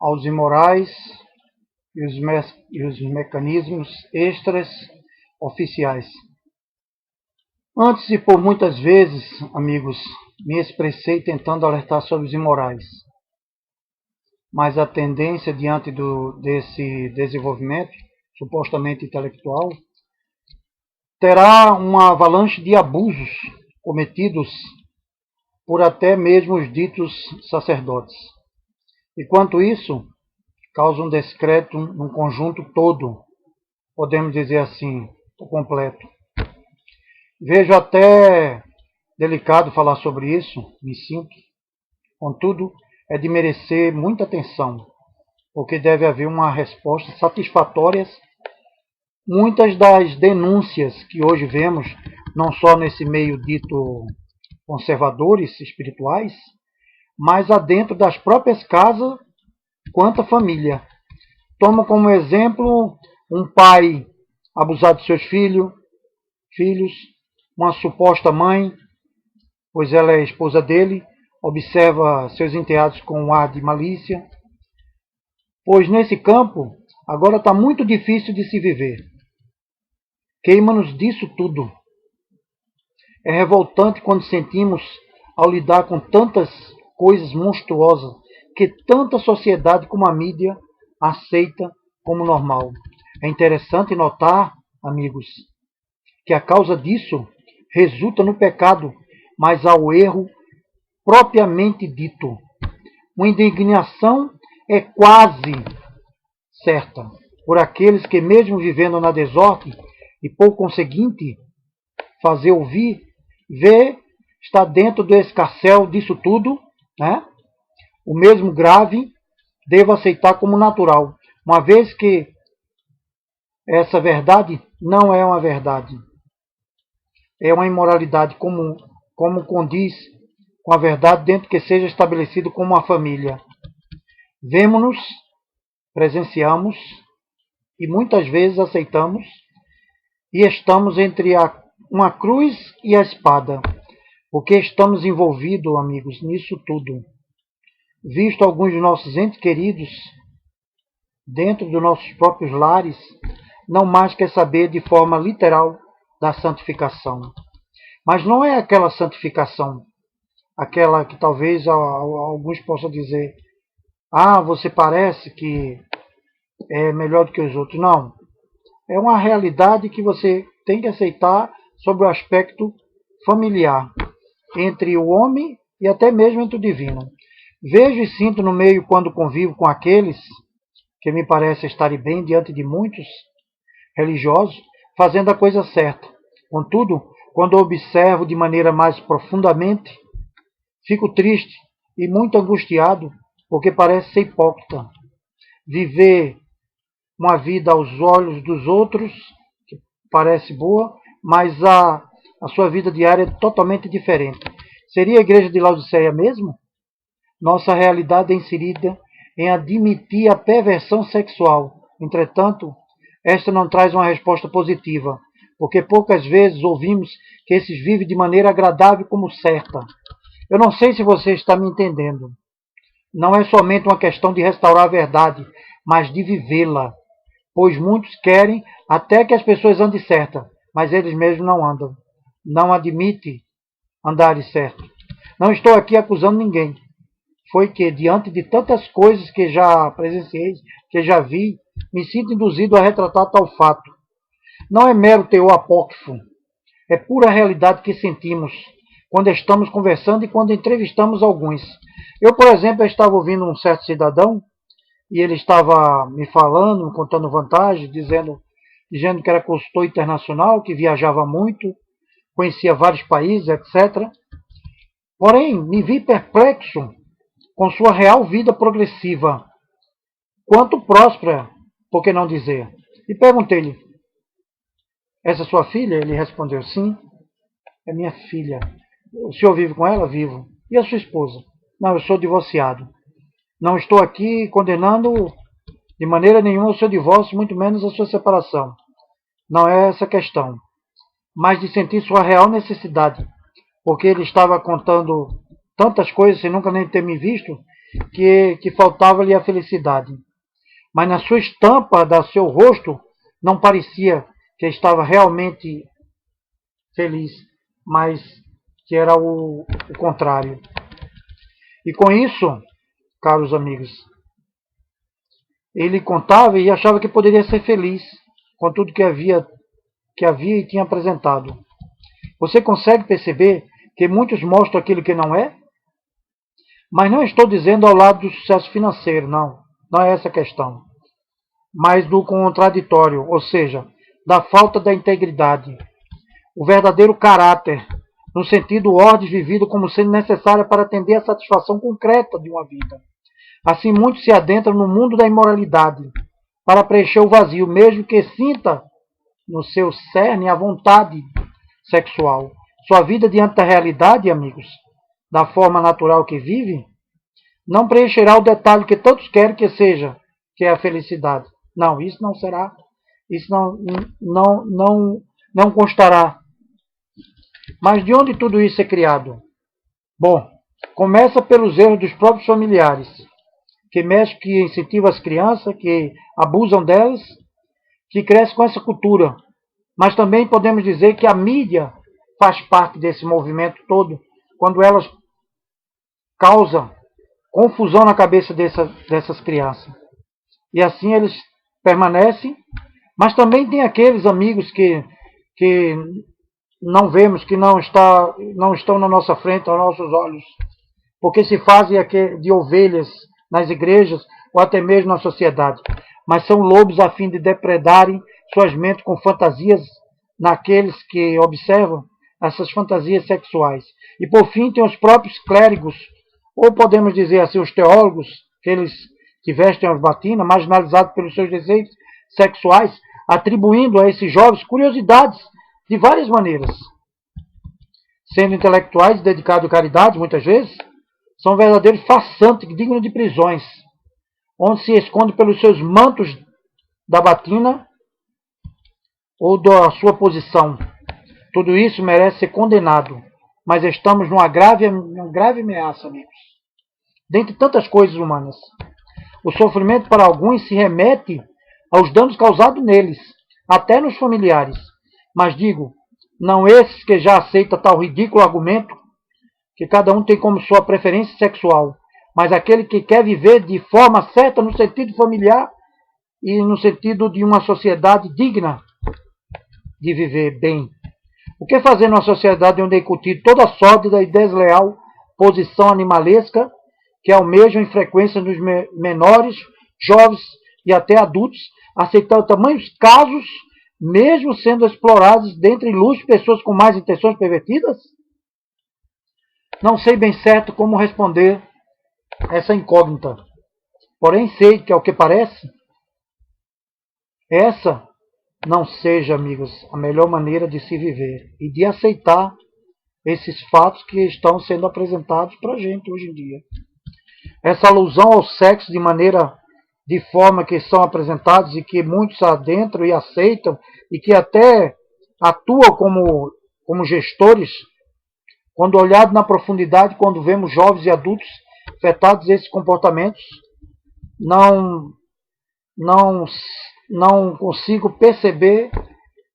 aos imorais e os mecanismos extras oficiais. Antes e por muitas vezes, amigos, me expressei tentando alertar sobre os imorais, mas a tendência diante desse desenvolvimento, supostamente intelectual, terá uma avalanche de abusos cometidos por até mesmo os ditos sacerdotes. E quanto isso, causa um descrédito num conjunto todo, podemos dizer assim, completo. Vejo até delicado falar sobre isso, me sinto. Contudo, é de merecer muita atenção, porque deve haver uma resposta satisfatória. Muitas das denúncias que hoje vemos, não só nesse meio dito conservadores espirituais, mas adentro das próprias casas, quanto a família. Toma como exemplo um pai abusar de seus filhos, uma suposta mãe, pois ela é esposa dele, observa seus enteados com um ar de malícia, pois nesse campo agora está muito difícil de se viver. Queima-nos disso tudo. É revoltante quando sentimos, ao lidar com tantas coisas monstruosas, que tanta sociedade como a mídia aceita como normal. É interessante notar, amigos, que a causa disso resulta no pecado, mas ao erro propriamente dito. Uma indignação é quase certa por aqueles que, mesmo vivendo na desordem e por conseguinte fazer ouvir, ver, está dentro do escarcéu disso tudo, né? O mesmo grave devo aceitar como natural, uma vez que essa verdade não é uma verdade. É uma imoralidade comum, como condiz com a verdade dentro que seja estabelecido como uma família. Vemo-nos, presenciamos e muitas vezes aceitamos e estamos entre uma cruz e a espada, porque estamos envolvidos, amigos, nisso tudo. Visto alguns de nossos entes queridos dentro dos nossos próprios lares, não mais quer saber de forma literal da santificação. Mas não é aquela santificação, aquela que talvez alguns possam dizer, você parece que é melhor do que os outros. Não. É uma realidade que você tem que aceitar sobre o aspecto familiar, entre o homem e até mesmo entre o divino. Vejo e sinto no meio quando convivo com aqueles que me parecem estarem bem diante de muitos religiosos, fazendo a coisa certa. Contudo, quando observo de maneira mais profundamente, fico triste e muito angustiado, porque parece ser hipócrita. Viver uma vida aos olhos dos outros, que parece boa, mas a sua vida diária é totalmente diferente. Seria a igreja de Laodiceia mesmo? Nossa realidade é inserida em admitir a perversão sexual. Entretanto, esta não traz uma resposta positiva, porque poucas vezes ouvimos que esses vivem de maneira agradável como certa. Eu não sei se você está me entendendo. Não é somente uma questão de restaurar a verdade, mas de vivê-la. Pois muitos querem até que as pessoas andem certa, mas eles mesmos não andam. Não admitem andarem certo. Não estou aqui acusando ninguém. Foi que, diante de tantas coisas que já presenciei, que já vi, me sinto induzido a retratar tal fato. Não é mero teor apócrifo, é pura realidade que sentimos quando estamos conversando e quando entrevistamos alguns. Eu, por exemplo, estava ouvindo um certo cidadão e ele estava me falando, me contando vantagem, dizendo que era consultor internacional, que viajava muito, conhecia vários países, etc. Porém, me vi perplexo com sua real vida progressiva, quanto próspera, por que não dizer? E perguntei-lhe, essa é sua filha? Ele respondeu, sim, é minha filha. O senhor vive com ela? Vivo. E a sua esposa? Não, eu sou divorciado. Não estou aqui condenando de maneira nenhuma o seu divórcio, muito menos a sua separação. Não é essa a questão. Mas de sentir sua real necessidade. Porque ele estava contando tantas coisas sem nunca nem ter me visto. que faltava-lhe a felicidade. Mas na sua estampa, do seu rosto, não parecia que estava realmente feliz, mas que era o contrário. E com isso, caros amigos, ele contava e achava que poderia ser feliz com tudo que havia e tinha apresentado. Você consegue perceber que muitos mostram aquilo que não é? Mas não estou dizendo ao lado do sucesso financeiro, não. Não é essa a questão. Mas do contraditório, ou seja, da falta da integridade. O verdadeiro caráter, no sentido ordem vivido como sendo necessária para atender à satisfação concreta de uma vida. Assim, muitos se adentram no mundo da imoralidade para preencher o vazio, mesmo que sinta no seu cerne a vontade sexual. Sua vida diante da realidade, amigos, da forma natural que vive, não preencherá o detalhe que todos querem que seja, que é a felicidade. Não, isso não será, isso não constará. Mas de onde tudo isso é criado? Bom, começa pelos erros dos próprios familiares, que incentivam as crianças, que abusam delas, que crescem com essa cultura. Mas também podemos dizer que a mídia faz parte desse movimento todo, quando elas causam confusão na cabeça dessas crianças. E assim eles permanecem, mas também tem aqueles amigos que não vemos, que não estão na nossa frente, aos nossos olhos, porque se fazem de ovelhas nas igrejas ou até mesmo na sociedade, mas são lobos a fim de depredarem suas mentes com fantasias naqueles que observam essas fantasias sexuais. E por fim tem os próprios clérigos, ou podemos dizer assim, os teólogos, aqueles que vestem as batinas, marginalizados pelos seus desejos sexuais, atribuindo a esses jovens curiosidades de várias maneiras. Sendo intelectuais dedicados à caridade, muitas vezes, são verdadeiros façantes dignos de prisões, onde se escondem pelos seus mantos da batina ou da sua posição. Tudo isso merece ser condenado, mas estamos numa grave ameaça, amigos. Dentre tantas coisas humanas, o sofrimento para alguns se remete aos danos causados neles, até nos familiares. Mas digo, não esses que já aceitam tal ridículo argumento, que cada um tem como sua preferência sexual, mas aquele que quer viver de forma certa no sentido familiar e no sentido de uma sociedade digna de viver bem. O que fazer numa sociedade onde é incutido toda a sórdida e desleal posição animalesca que almejam em frequência nos menores, jovens e até adultos, aceitando tamanhos casos, mesmo sendo explorados dentre ilustres pessoas com mais intenções pervertidas? Não sei bem certo como responder essa incógnita. Porém sei que, ao que parece, essa não seja, amigos, a melhor maneira de se viver e de aceitar esses fatos que estão sendo apresentados para a gente hoje em dia. Essa alusão ao sexo de forma que são apresentados e que muitos adentram e aceitam e que até atuam como gestores, quando olhado na profundidade, quando vemos jovens e adultos afetados esses comportamentos, não consigo perceber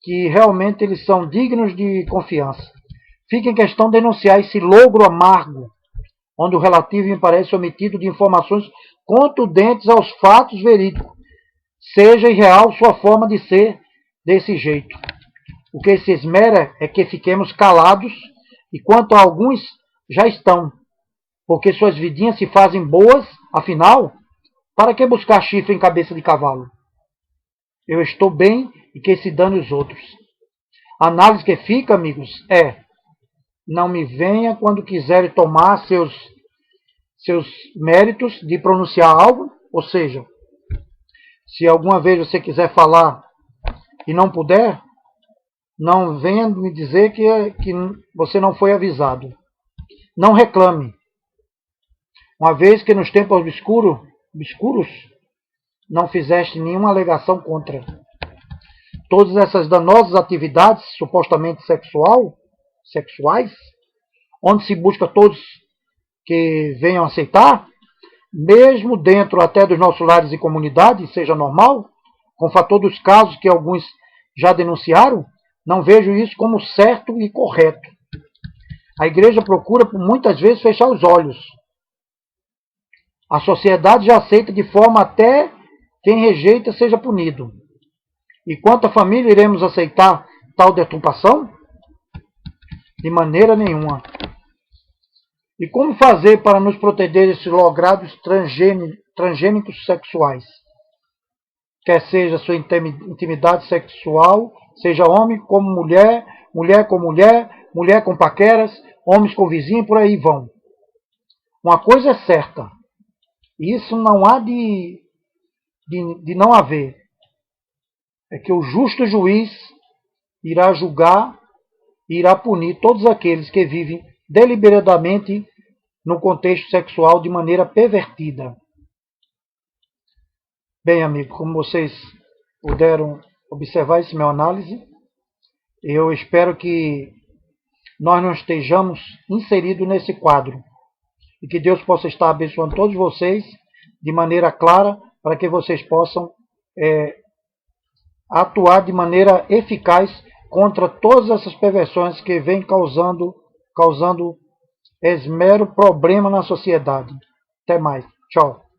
que realmente eles são dignos de confiança. Fica em questão denunciar esse logro amargo, onde o relativo me parece omitido de informações contundentes aos fatos verídicos, seja irreal sua forma de ser desse jeito. O que se esmera é que fiquemos calados, e quanto a alguns já estão, porque suas vidinhas se fazem boas, afinal, para que buscar chifre em cabeça de cavalo? Eu estou bem e que se dane os outros. A análise que fica, amigos, não me venha quando quiser tomar seus méritos de pronunciar algo, ou seja, se alguma vez você quiser falar e não puder, não venha me dizer que você não foi avisado. Não reclame. Uma vez que nos tempos obscuros não fizeste nenhuma alegação contra. Todas essas danosas atividades supostamente sexuais, onde se busca todos que venham aceitar, mesmo dentro até dos nossos lares e comunidades, seja normal, com o fator dos casos que alguns já denunciaram, não vejo isso como certo e correto. A igreja procura, por muitas vezes, fechar os olhos. A sociedade já aceita de forma até quem rejeita seja punido. E quanto à família, iremos aceitar tal deturpação? De maneira nenhuma. E como fazer para nos proteger desses logrados transgênicos sexuais? Quer seja sua intimidade sexual, seja homem como mulher, mulher com mulher, mulher com paqueras, homens com vizinho, por aí vão. Uma coisa é certa, e isso não há de não haver, é que o justo juiz irá julgar e irá punir todos aqueles que vivem deliberadamente no contexto sexual de maneira pervertida. Bem, amigo, como vocês puderam observar esse meu análise, eu espero que nós não estejamos inseridos nesse quadro e que Deus possa estar abençoando todos vocês de maneira clara para que vocês possam atuar de maneira eficaz contra todas essas perversões que vêm causando esmero problema na sociedade. Até mais. Tchau.